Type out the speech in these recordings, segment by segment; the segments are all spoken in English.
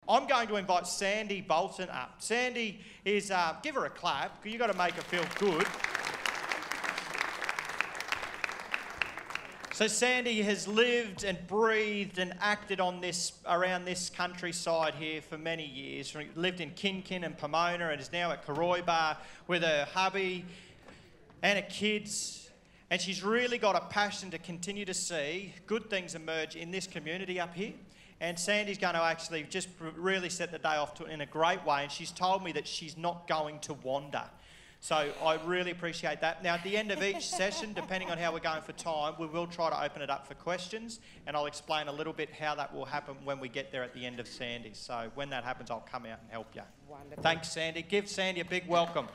I'm going to invite Sandy Bolton up. Sandy is, give her a clap, you've got to make her feel good. So Sandy has lived and breathed and acted on around this countryside here for many years. She lived in Kin and Pomona and is now at Koroiba with her hubby and her kids. And she's really got a passion to continue to see good things emerge in this community up here. And Sandy's going to actually just really set the day off in a great way. And she's told me that she's not going to wander. So I really appreciate that. Now, at the end of each session, depending on how we're going for time, we will try to open it up for questions, and I'll explain a little bit how that will happen when we get there at the end of Sandy. So when that happens, I'll come out and help you. Wonderful. Thanks, Sandy. Give Sandy a big welcome.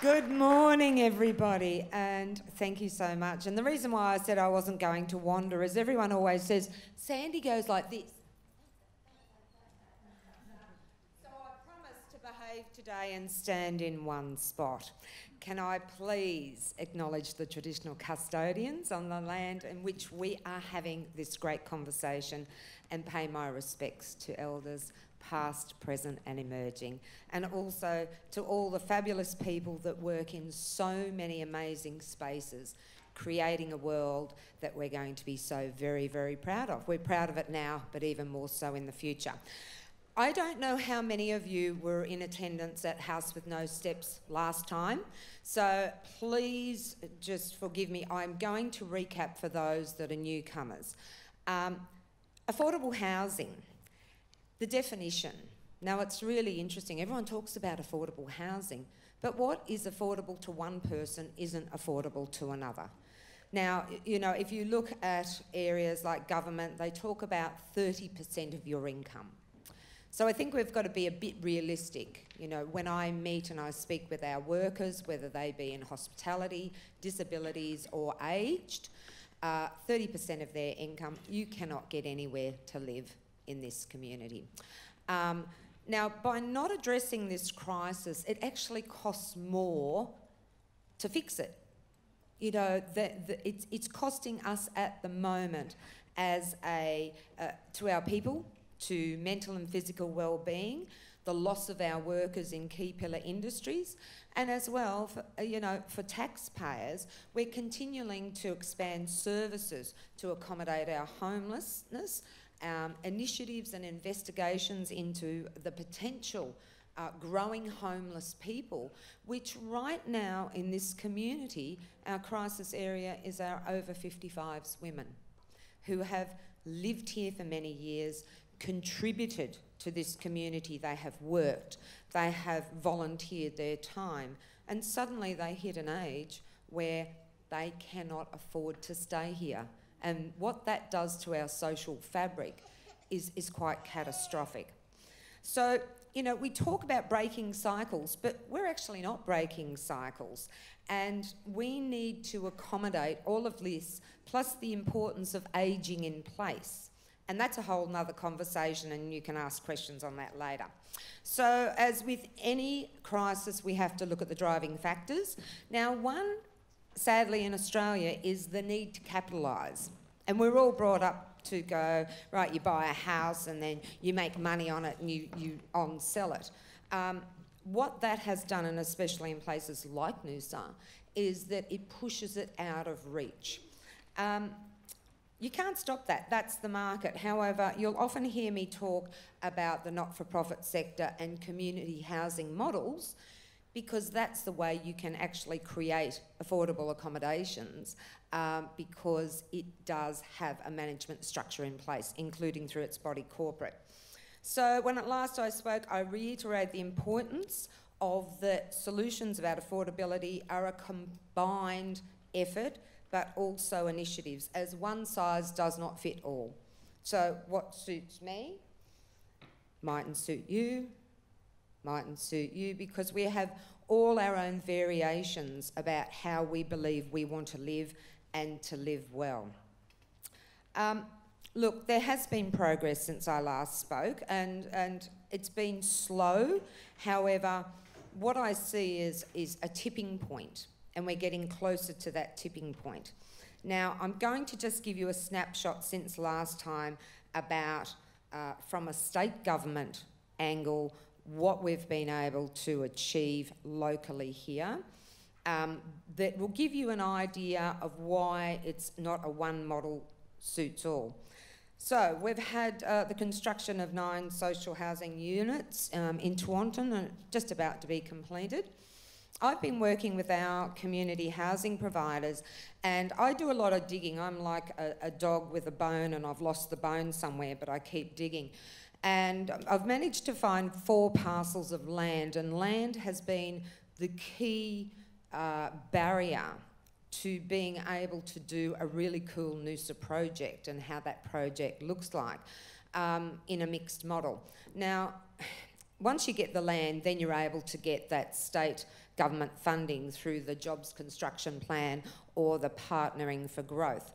Good morning, everybody, and thank you so much. And the reason why I said I wasn't going to wander is everyone always says, Sandy goes like this. Behave today and stand in one spot. Can I please acknowledge the traditional custodians on the land in which we are having this great conversation and pay my respects to elders past, present and emerging, and also to all the fabulous people that work in so many amazing spaces creating a world that we're going to be so very, very proud of. We're proud of it now, but even more so in the future. I don't know how many of you were in attendance at House with No Steps last time, so please just forgive me. I'm going to recap for those that are newcomers. Affordable housing, the definition. Now, it's really interesting. Everyone talks about affordable housing, but what is affordable to one person isn't affordable to another. Now, you know, if you look at areas like government, they talk about 30% of your income. So I think we've got to be a bit realistic. You know, when I meet and I speak with our workers, whether they be in hospitality, disabilities or aged, 30% of their income, you cannot get anywhere to live in this community. Now, by not addressing this crisis, it actually costs more to fix it. You know, it's costing us at the moment as to our people, to mental and physical well-being, the loss of our workers in key pillar industries, and as well, for taxpayers, we're continuing to expand services to accommodate our homelessness, initiatives and investigations into the potential growing homeless people, which right now in this community, our crisis area is our over 55s women who have lived here for many years, contributed to this community, they have worked, they have volunteered their time, and suddenly they hit an age where they cannot afford to stay here. And what that does to our social fabric is quite catastrophic. So, you know, we talk about breaking cycles, but we're actually not breaking cycles. And we need to accommodate all of this, plus the importance of ageing in place. And that's a whole nother conversation, and you can ask questions on that later. So as with any crisis, we have to look at the driving factors. Now, one, sadly, in Australia is the need to capitalise. And we're all brought up to go, right, you buy a house and then you make money on it and you on-sell it. What that has done, and especially in places like Noosa, is that it pushes it out of reach. You can't stop that. That's the market. However, you'll often hear me talk about the not-for-profit sector and community housing models, because that's the way you can actually create affordable accommodations, because it does have a management structure in place, including through its body corporate. So when at last I spoke, I reiterated the importance of the solutions about affordability are a combined effort, but also initiatives, as one size does not fit all. So what suits me mightn't suit you, because we have all our own variations about how we believe we want to live and to live well. Look, there has been progress since I last spoke, and it's been slow. However, what I see is a tipping point, and we're getting closer to that tipping point. Now, I'm going to just give you a snapshot since last time about, from a state government angle, what we've been able to achieve locally here. That will give you an idea of why it's not a one model suits all. So we've had the construction of 9 social housing units in Tewantin, and just about to be completed. I've been working with our community housing providers, and I do a lot of digging. I'm like a dog with a bone, and I've lost the bone somewhere, but I keep digging. And I've managed to find 4 parcels of land, and land has been the key barrier to being able to do a really cool Noosa project and how that project looks like in a mixed model. Now, once you get the land, then you're able to get that state government funding through the Jobs Construction Plan or the Partnering for Growth.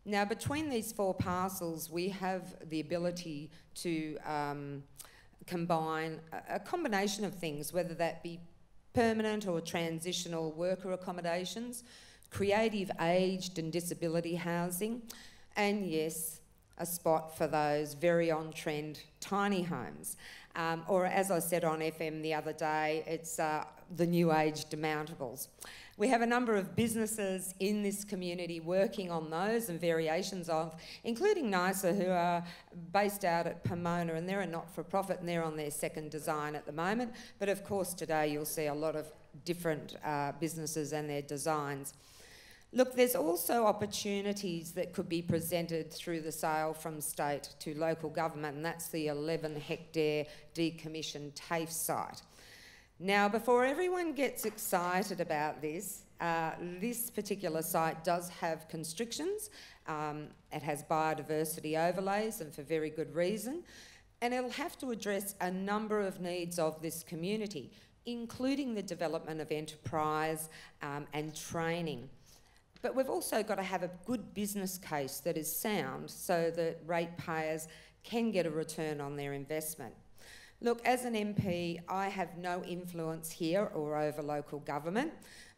Now, between these 4 parcels, we have the ability to combine a combination of things, whether that be permanent or transitional worker accommodations, creative aged and disability housing, and yes, a spot for those very on-trend tiny homes. Or as I said on FM the other day, it's the new age demountables. We have a number of businesses in this community working on those and variations of, including NISA, who are based out at Pomona, and they're a not-for-profit and they're on their 2nd design at the moment. But of course today you'll see a lot of different businesses and their designs. Look, there's also opportunities that could be presented through the sale from state to local government, and that's the 11-hectare decommissioned TAFE site. Now, before everyone gets excited about this, this particular site does have constrictions. It has biodiversity overlays, and for very good reason, and it'll have to address a number of needs of this community, including the development of enterprise and training. But we've also got to have a good business case that is sound so that ratepayers can get a return on their investment. Look, as an MP, I have no influence here or over local government,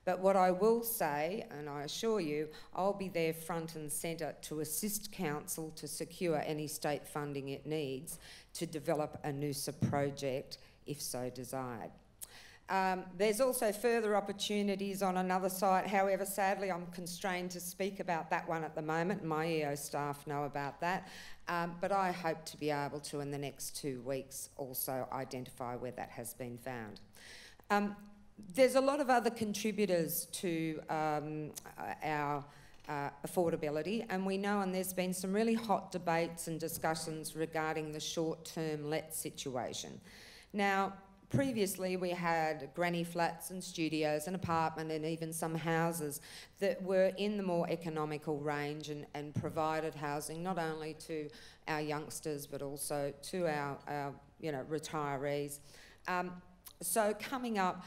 but what I will say, and I assure you, I'll be there front and centre to assist council to secure any state funding it needs to develop a Noosa project, if so desired. There's also further opportunities on another site. However, sadly, I'm constrained to speak about that one at the moment. My EO staff know about that. But I hope to be able to, in the next 2 weeks, also identify where that has been found. There's a lot of other contributors to our affordability, and we know, and there's been some really hot debates and discussions regarding the short-term let situation. Now, previously we had granny flats and studios and apartment and even some houses that were in the more economical range and provided housing not only to our youngsters but also to our retirees. So coming up,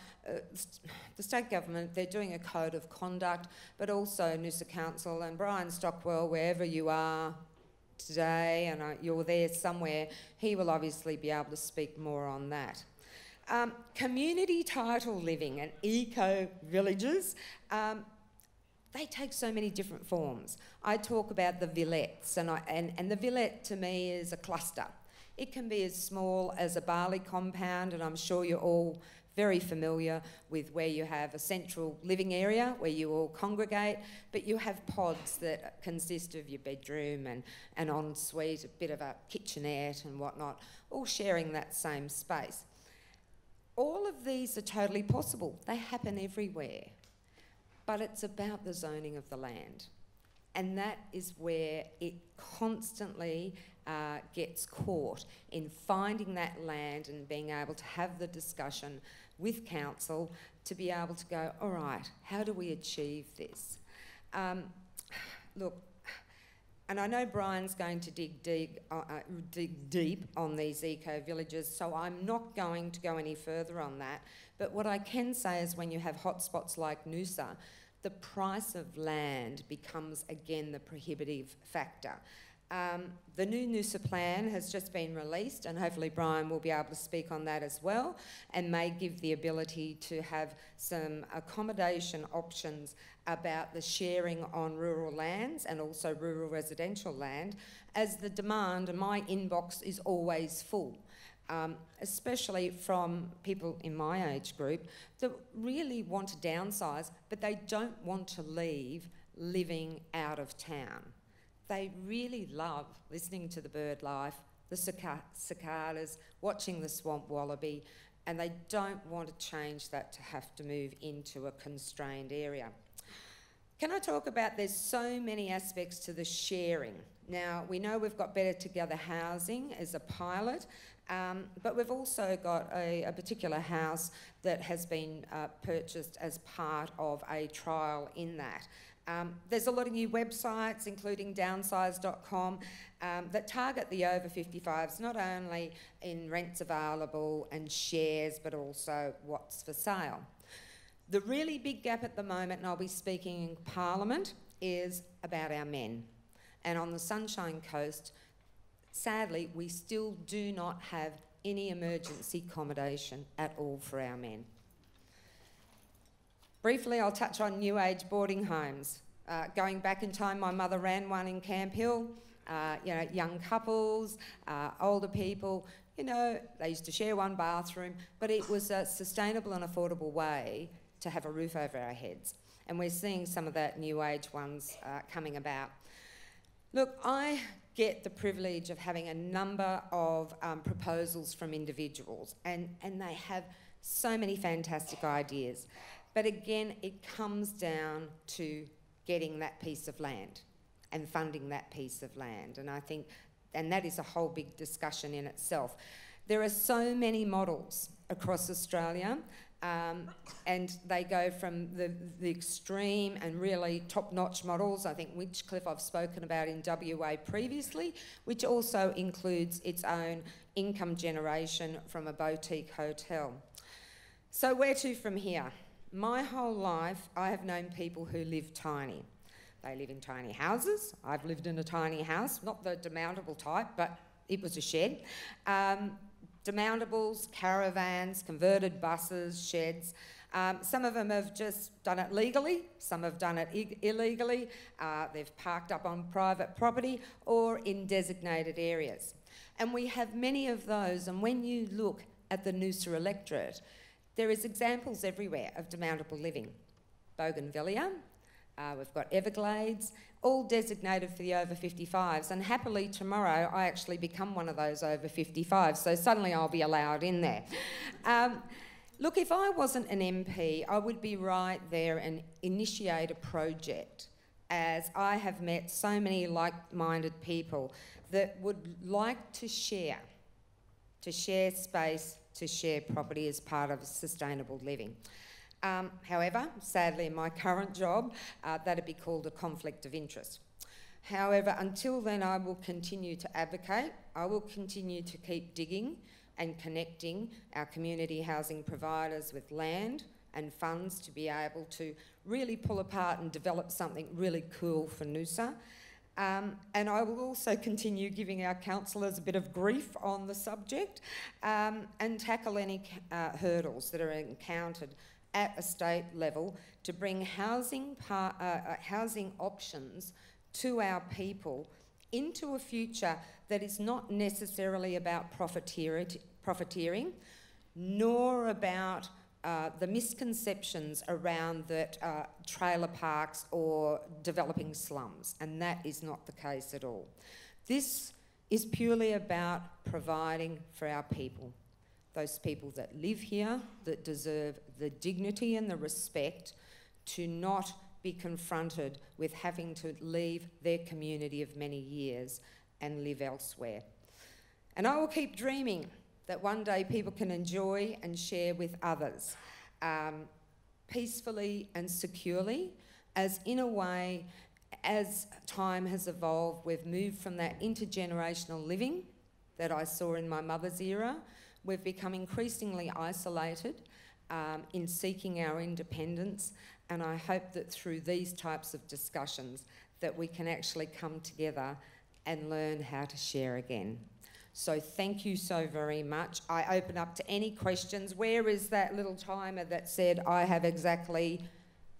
the state government, they're doing a code of conduct, but also Noosa Council and Brian Stockwell, wherever you are today, and you're there somewhere, he will obviously be able to speak more on that. Community title living and eco-villages, they take so many different forms. I talk about the villettes, and the villette to me is a cluster. It can be as small as a barley compound, and I'm sure you're all very familiar with where you have a central living area where you all congregate, but you have pods that consist of your bedroom and an ensuite, a bit of a kitchenette and whatnot, all sharing that same space. All of these are totally possible. They happen everywhere. But it's about the zoning of the land. And that is where it constantly gets caught in finding that land and being able to have the discussion with council to be able to go, all right, how do we achieve this? Look, and I know Brian's going to dig deep on these eco-villages, so I'm not going to go any further on that. But what I can say is when you have hotspots like Noosa, the price of land becomes, again, the prohibitive factor. The new Noosa plan has just been released, and hopefully Brian will be able to speak on that as well, and may give the ability to have some accommodation options about the sharing on rural lands and also rural residential land, as the demand, and my inbox is always full. Especially from people in my age group that really want to downsize, but they don't want to leave living out of town. They really love listening to the bird life, the cicadas, watching the swamp wallaby, and they don't want to change that to have to move into a constrained area. Can I talk about, there's so many aspects to the sharing. Now, we know we've got Better Together Housing as a pilot, but we've also got a particular house that has been purchased as part of a trial in that. There's a lot of new websites, including downsize.com, that target the over 55s, not only in rents available and shares, but also what's for sale. The really big gap at the moment, and I'll be speaking in Parliament, is about our men. And on the Sunshine Coast, sadly, we still do not have any emergency accommodation at all for our men. Briefly, I'll touch on new age boarding homes. Going back in time, my mother ran one in Camp Hill. You know, young couples, older people, you know, they used to share one bathroom, but it was a sustainable and affordable way to have a roof over our heads. And we're seeing some of that new age ones coming about. Look, I get the privilege of having a number of proposals from individuals, and they have so many fantastic ideas. But again, it comes down to getting that piece of land and funding that piece of land. And I think, and that is a whole big discussion in itself. There are so many models across Australia, and they go from the extreme and really top-notch models. I think Winchcliffe I've spoken about in WA previously, which also includes its own income generation from a boutique hotel. So where to from here? My whole life, I have known people who live tiny. They live in tiny houses. I've lived in a tiny house, not the demountable type, but it was a shed. Demountables, caravans, converted buses, sheds. Some of them have just done it legally, some have done it illegally. They've parked up on private property or in designated areas. And we have many of those, and when you look at the Noosa electorate, there is examples everywhere of demountable living. Bougainvillea, we've got Everglades, all designated for the over 55s, and happily tomorrow I actually become one of those over 55s, so suddenly I'll be allowed in there. Look, if I wasn't an MP, I would be right there and initiate a project, as I have met so many like-minded people that would like to share space, to share property as part of sustainable living. However, sadly in my current job, that'd be called a conflict of interest. However, until then I will continue to advocate, I will continue to keep digging and connecting our community housing providers with land and funds to be able to really pull apart and develop something really cool for Noosa. And I will also continue giving our councillors a bit of grief on the subject and tackle any hurdles that are encountered at a state level to bring housing options to our people into a future that is not necessarily about profiteering, nor about the misconceptions around that trailer parks or developing slums, and that is not the case at all. This is purely about providing for our people, those people that live here, that deserve the dignity and the respect to not be confronted with having to leave their community of many years and live elsewhere. And I will keep dreaming that one day people can enjoy and share with others peacefully and securely, as in a way, as time has evolved, we've moved from that intergenerational living that I saw in my mother's era. We've become increasingly isolated in seeking our independence, and I hope that through these types of discussions that we can actually come together and learn how to share again. So thank you so very much. I open up to any questions. Where is that little timer that said I have exactly...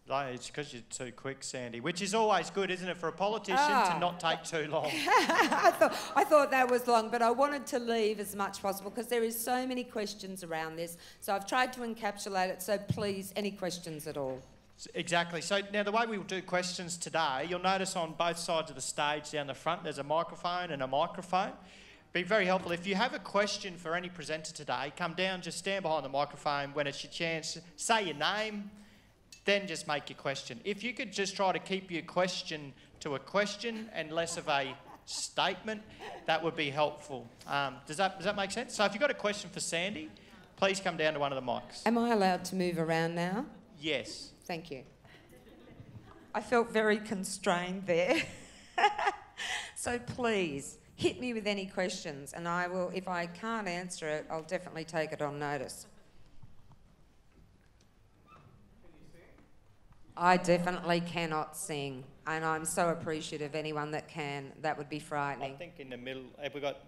No, it's because you're too quick, Sandy, which is always good, isn't it, for a politician to not take too long. I thought that was long, but I wanted to leave as much possible because there is so many questions around this. So I've tried to encapsulate it, so please, any questions at all? Exactly. So now the way we will do questions today, you'll notice on both sides of the stage down the front there's a microphone and a microphone. Be very helpful. If you have a question for any presenter today, come down, just stand behind the microphone when it's your chance, say your name, then just make your question. If you could just try to keep your question to a question and less of a statement, that would be helpful. Does that make sense? So if you've got a question for Sandy, please come down to one of the mics. Am I allowed to move around now? Yes. Thank you. I felt very constrained there. So please, hit me with any questions and I will, if I can't answer it, I'll definitely take it on notice. I definitely cannot sing, and I'm so appreciative of anyone that can. That would be frightening. I think in the middle,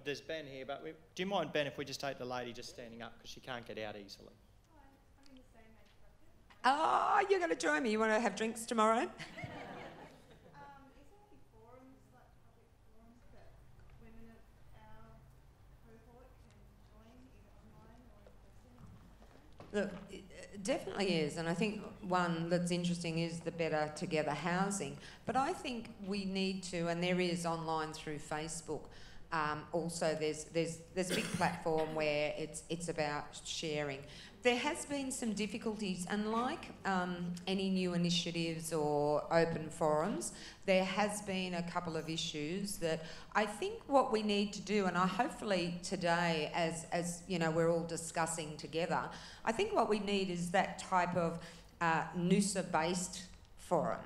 there's Ben here, but do you mind, Ben, if we just take the lady just standing up because she can't get out easily? Oh, you're going to join me. You want to have drinks tomorrow? Look, it definitely is, and I think one that's interesting is the Better Together housing. But I think we need to, and there is online through Facebook. Also, there's a big platform where it's about sharing. There has been some difficulties, and like any new initiatives or open forums, there has been a couple of issues that I think what we need to do, and I hopefully today, as you know, we're all discussing together, I think what we need is that type of Noosa-based forum,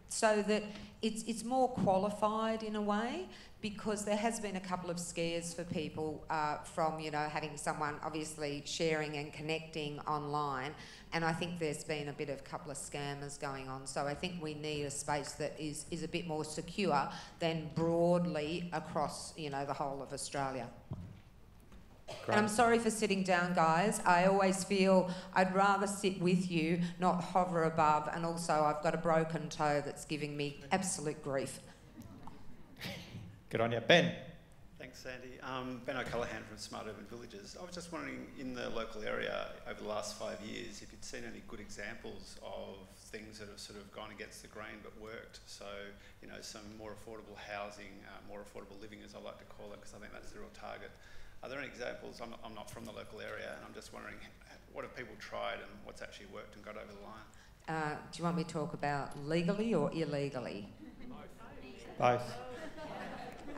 so that it's more qualified in a way, because there has been a couple of scares for people from, you know, having someone obviously sharing and connecting online, and I think there's been a couple of scammers going on. So I think we need a space that is a bit more secure than broadly across, you know, the whole of Australia. Great. And I'm sorry for sitting down, guys. I always feel I'd rather sit with you, not hover above, and also I've got a broken toe that's giving me absolute grief. Good on you. Ben. Thanks, Sandy. Ben O'Callaghan from Smart Urban Villages. I was just wondering, in the local area over the last 5 years, if you'd seen any good examples of things that have sort of gone against the grain but worked. So, you know, some more affordable housing, more affordable living, as I like to call it, because I think that's the real target. Are there any examples? I'm not from the local area, and I'm just wondering, what have people tried and what's actually worked and got over the line? Do you want me to talk about legally or illegally? Both.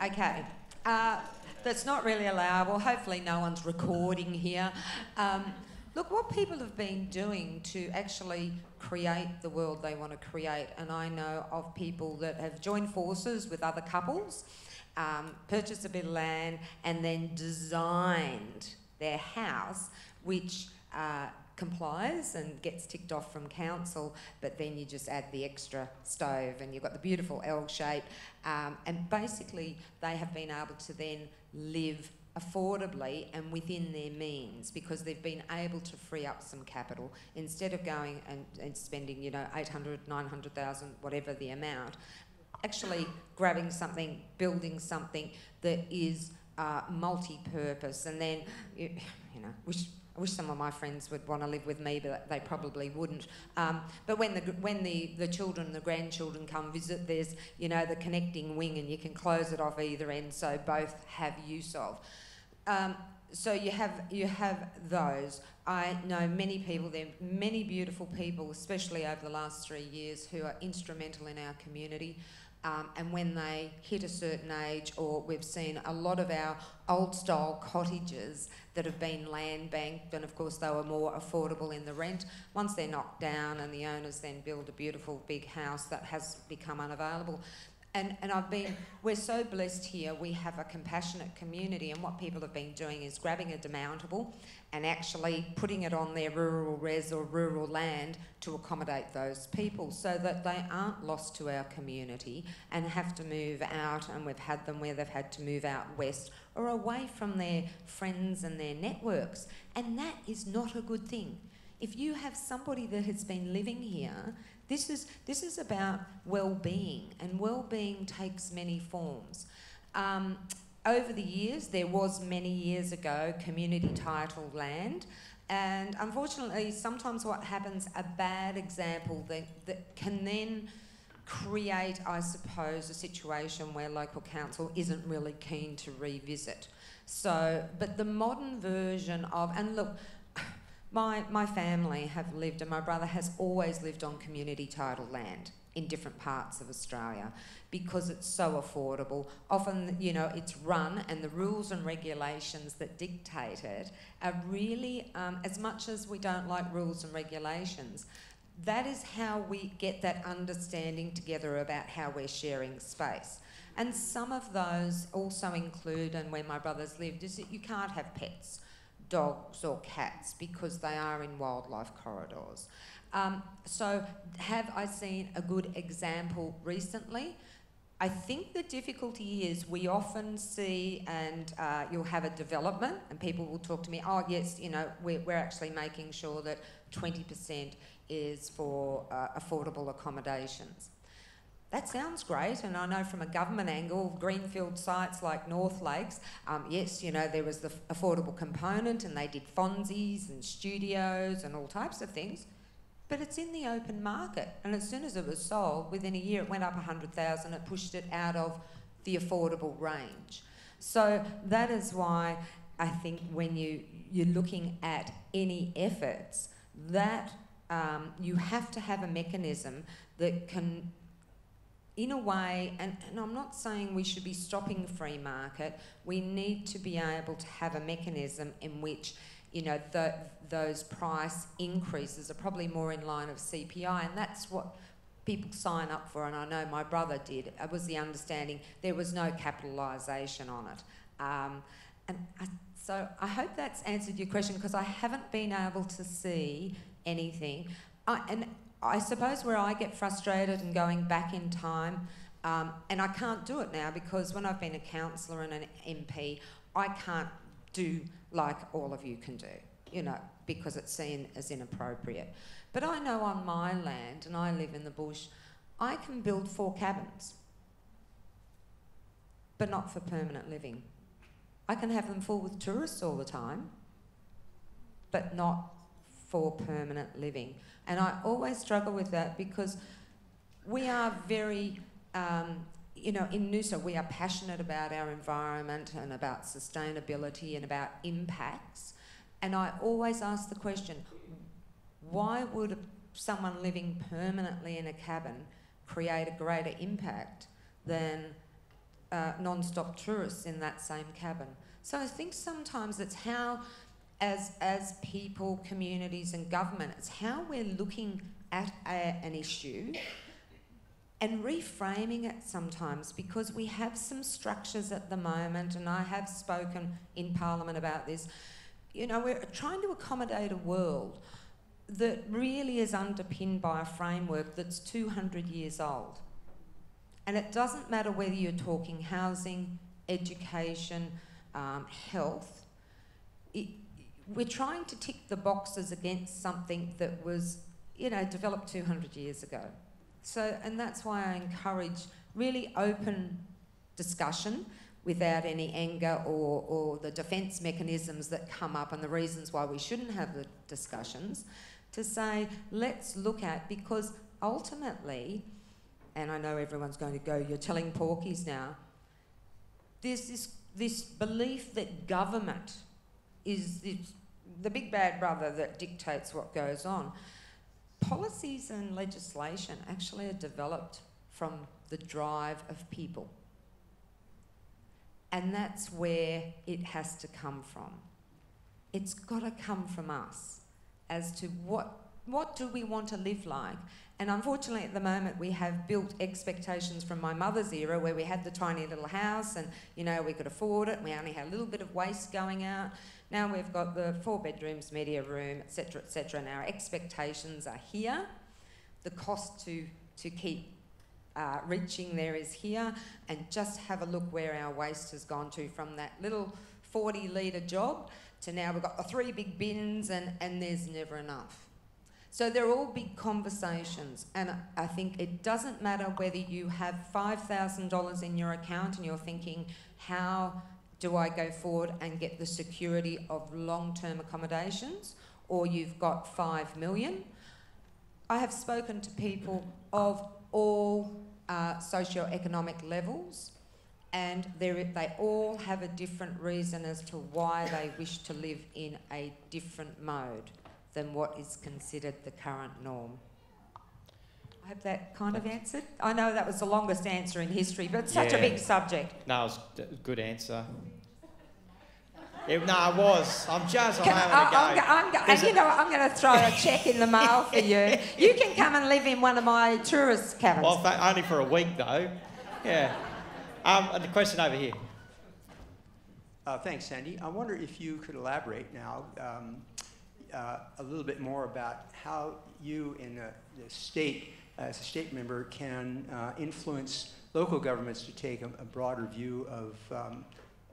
Okay. That's not really allowable. Hopefully no one's recording here. Look, what people have been doing to actually create the world they want to create, and I know of people that have joined forces with other couples, purchased a bit of land and then designed their house, which complies and gets ticked off from council, but then you just add the extra stove and you've got the beautiful L shape, and basically they have been able to then live affordably and within their means, because they've been able to free up some capital instead of going and spending, you know, 800, 900,000, whatever the amount, actually grabbing something, building something that is multi-purpose. And then, you know, I wish some of my friends would want to live with me, but they probably wouldn't. But when the children, the grandchildren come visit, there's, you know, the connecting wing, and you can close it off either end, so both have use of. So you have those. I know many people. There are many beautiful people, especially over the last 3 years, who are instrumental in our community. And when they hit a certain age, or we've seen a lot of our old style cottages that have been land banked, and of course they were more affordable in the rent. Once they're knocked down and the owners then build a beautiful big house, that has become unavailable. And we're so blessed here, we have a compassionate community, and what people have been doing is grabbing a demountable and actually putting it on their rural res or rural land to accommodate those people so that they aren't lost to our community and have to move out, and we've had them where they've had to move out west or away from their friends and their networks. And that is not a good thing. If you have somebody that has been living here, this is about well-being, and well-being takes many forms. Over the years, there was many years ago community title land, and unfortunately sometimes what happens, a bad example that can then create, I suppose, a situation where local council isn't really keen to revisit. So, but the modern version of, and look, my family have lived, and my brother has always lived on community title land in different parts of Australia because it's so affordable. Often, you know, it's run, and the rules and regulations that dictate it are really, as much as we don't like rules and regulations, that is how we get that understanding together about how we're sharing space. And some of those also include, and where my brother's lived, is that you can't have pets, dogs or cats, because they are in wildlife corridors. So have I seen a good example recently? I think the difficulty is we often see, and you'll have a development and people will talk to me, oh yes, you know, we're actually making sure that 20% is for affordable accommodations. That sounds great, and I know from a government angle, greenfield sites like North Lakes, yes, you know, there was the affordable component, and they did Fonzies and studios and all types of things, but it's in the open market, and as soon as it was sold, within a year it went up 100,000, it pushed it out of the affordable range. So that is why I think when you're looking at any efforts, that you have to have a mechanism that can, in a way, and I'm not saying we should be stopping free market, we need to be able to have a mechanism in which, you know, those price increases are probably more in line of CPI, and that's what people sign up for, and I know my brother did. It was the understanding there was no capitalisation on it. So I hope that's answered your question, because I haven't been able to see anything. And I suppose where I get frustrated and going back in time, and I can't do it now because when I've been a councillor and an MP, I can't do like all of you can do, you know, because it's seen as inappropriate. But I know on my land, and I live in the bush, I can build 4 cabins, but not for permanent living. I can have them full with tourists all the time, but not for permanent living. And I always struggle with that because we are very, you know, in Noosa we are passionate about our environment and about sustainability and about impacts. And I always ask the question, why would someone living permanently in a cabin create a greater impact than non-stop tourists in that same cabin? So I think sometimes it's how, as people, communities and government, it's how we're looking at an issue and reframing it sometimes, because we have some structures at the moment, and I have spoken in Parliament about this. You know, we're trying to accommodate a world that really is underpinned by a framework that's 200 years old. And it doesn't matter whether you're talking housing, education, health. We're trying to tick the boxes against something that was, you know, developed 200 years ago. So, and that's why I encourage really open discussion without any anger or the defence mechanisms that come up and the reasons why we shouldn't have the discussions, to say, let's look at, because ultimately, and I know everyone's going to go, you're telling porkies now, there's this belief that government is the big bad brother that dictates what goes on. Policies and legislation actually are developed from the drive of people. And that's where it has to come from. It's got to come from us as to what what do we want to live like? And unfortunately at the moment we have built expectations from my mother's era where we had the tiny little house and, you know, we could afford it, and we only had a little bit of waste going out. Now we've got the 4 bedrooms, media room, etc., and our expectations are here. The cost to keep reaching there is here, and just have a look where our waste has gone to from that little 40-litre job to now we've got the 3 big bins and there's never enough. So they're all big conversations, and I think it doesn't matter whether you have $5,000 in your account and you're thinking, how do I go forward and get the security of long-term accommodations, or you've got $5 million. I have spoken to people of all socio-economic levels, and they all have a different reason as to why they wish to live in a different mode than what is considered the current norm. I hope that kind of answered. I know that was the longest answer in history, but it's such a big subject. No, it was a good answer. No, it was. I'm having a go. You know, I'm going to throw a cheque in the mail for you. You can come and live in one of my tourist cabins. Well, only for a week, though. Yeah. And the question over here. Thanks, Sandy. I wonder if you could elaborate now a little bit more about how you in the state, as a state member, can influence local governments to take a broader view of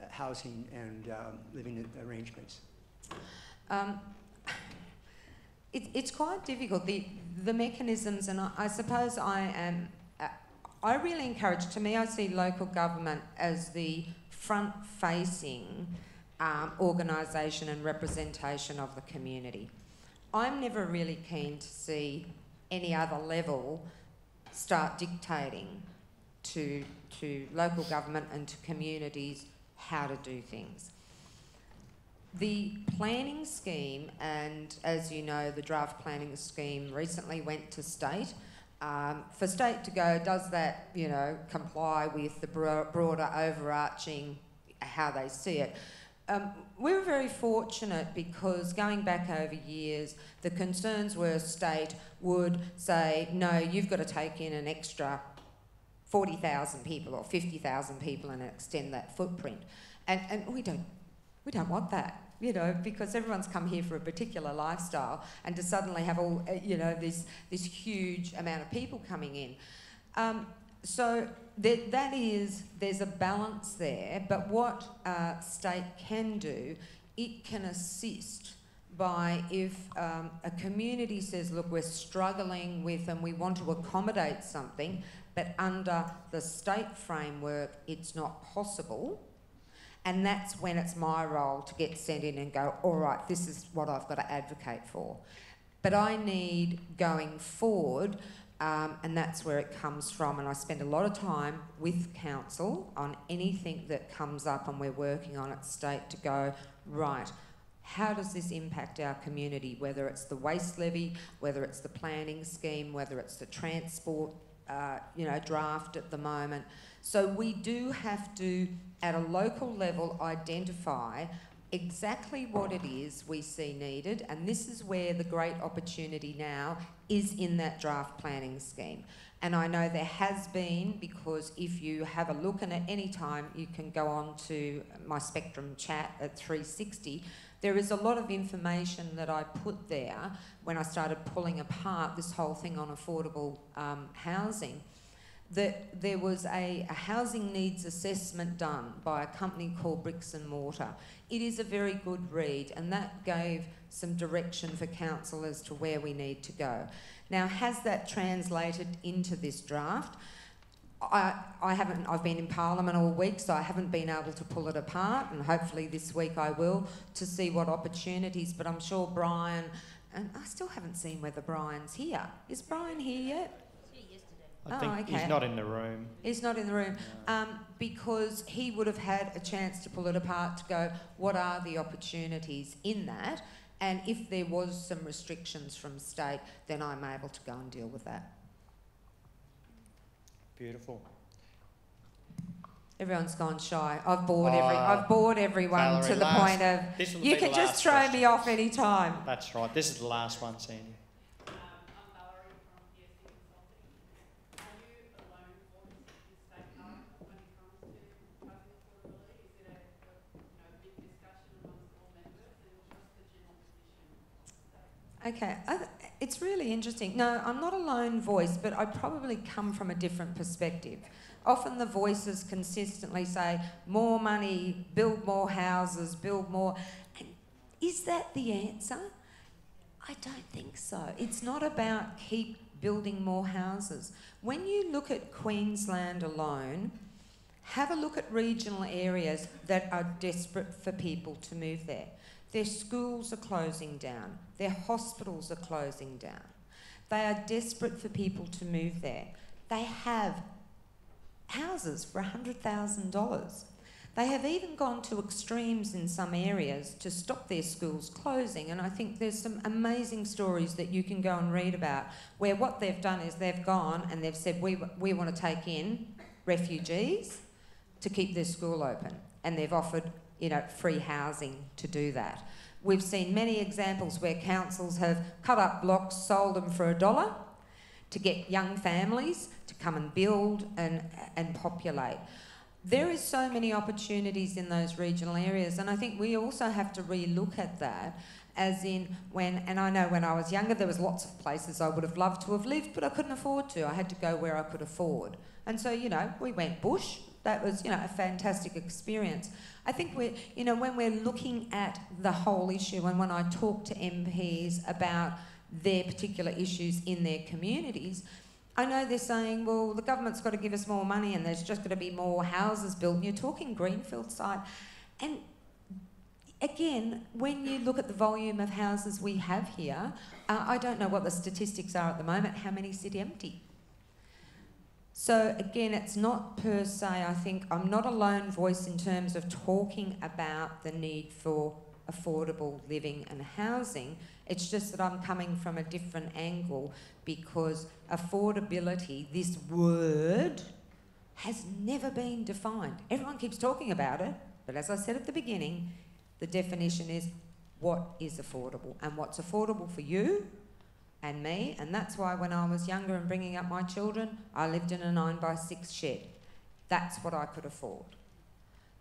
housing and living arrangements. It's quite difficult. The mechanisms, and I suppose I really encourage, to me, I see local government as the front-facing organisation and representation of the community. I'm never really keen to see any other level start dictating to local government and to communities how to do things. The planning scheme, and as you know, the draft planning scheme recently went to state. For state to go, does that, you know, comply with the broader overarching how they see it? We were very fortunate because going back over years, the concerns were state would say, no, you've got to take in an extra 40,000 people or 50,000 people and extend that footprint. And we don't want that, you know, because everyone's come here for a particular lifestyle, and to suddenly have all, you know, this huge amount of people coming in. So there's a balance there, but what state can do, it can assist by if a community says, look, we're struggling with and we want to accommodate something, but under the state framework it's not possible, and that's when it's my role to get sent in and go, all right, this is what I've got to advocate for. But I need, going forward, and that's where it comes from, and I spend a lot of time with council on anything that comes up and we're working on at state to go, right, how does this impact our community, whether it's the waste levy, whether it's the planning scheme, whether it's the transport draft at the moment. So we do have to, at a local level, identify exactly what it is we see needed, and this is where the great opportunity now is in that draft planning scheme. And I know there has been, because if you have a look, and at any time you can go on to my Spectrum chat at 360, there is a lot of information that I put there when I started pulling apart this whole thing on affordable housing, that there was a housing needs assessment done by a company called Bricks and Mortar. It is a very good read, and that gave some direction for council as to where we need to go. Now, has that translated into this draft? I've been in Parliament all week, so I haven't been able to pull it apart, and hopefully this week I will, to see what opportunities, but I'm sure Brian, and I still haven't seen whether Brian's here. Is Brian here yet? I think he's not in the room. He's not in the room. No. Because he would have had a chance to pull it apart to go, what are the opportunities in that? And if there was some restrictions from state, then I'm able to go and deal with that. Beautiful. Everyone's gone shy. I've bored everyone Valerie, to the point of, you can just throw me off any time. That's right. This is the last one, Sandy. Okay, it's really interesting. No, I'm not a lone voice, but I probably come from a different perspective. Often the voices consistently say, more money, build more houses, build more. And is that the answer? I don't think so. It's not about keep building more houses. When you look at Queensland alone, have a look at regional areas that are desperate for people to move there. Their schools are closing down. Their hospitals are closing down. They are desperate for people to move there. They have houses for $100,000. They have even gone to extremes in some areas to stop their schools closing, and I think there's some amazing stories that you can go and read about where what they've done is they've gone and they've said, we want to take in refugees to keep their school open, and they've offered, you know, free housing to do that. We've seen many examples where councils have cut up blocks, sold them for $1 to get young families to come and build and populate. There is so many opportunities in those regional areas, and I think we also have to re-look at that, as in and I know when I was younger there was lots of places I would have loved to have lived, but I couldn't afford to. I had to go where I could afford. And so, you know, we went bush. That was, you know, a fantastic experience. I think when we're looking at the whole issue, and when I talk to MPs about their particular issues in their communities, I know they're saying, well, the government's got to give us more money and there's just got to be more houses built. And you're talking greenfield side. And again, when you look at the volume of houses we have here, I don't know what the statistics are at the moment, how many sit empty. So again, it's not per se, I think, I'm not a lone voice in terms of talking about the need for affordable living and housing. It's just that I'm coming from a different angle, because affordability, this word, has never been defined. Everyone keeps talking about it, but as I said at the beginning, the definition is what is affordable, and what's affordable for you and me. And that's why when I was younger and bringing up my children, I lived in a 9x6 shed. That's what I could afford.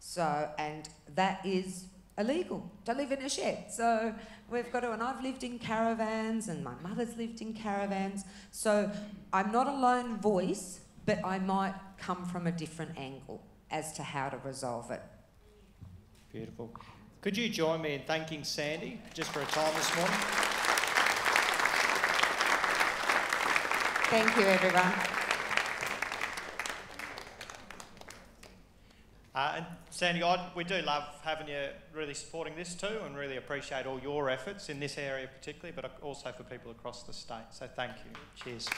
So, and that is illegal to live in a shed. So we've got to, and I've lived in caravans and my mother's lived in caravans. So I'm not a lone voice, but I might come from a different angle as to how to resolve it. Beautiful. Could you join me in thanking Sandy just for her time this morning? Thank you, everyone. And Sandy, we do love having you really supporting this too, and really appreciate all your efforts in this area particularly, but also for people across the state. So thank you. Cheers.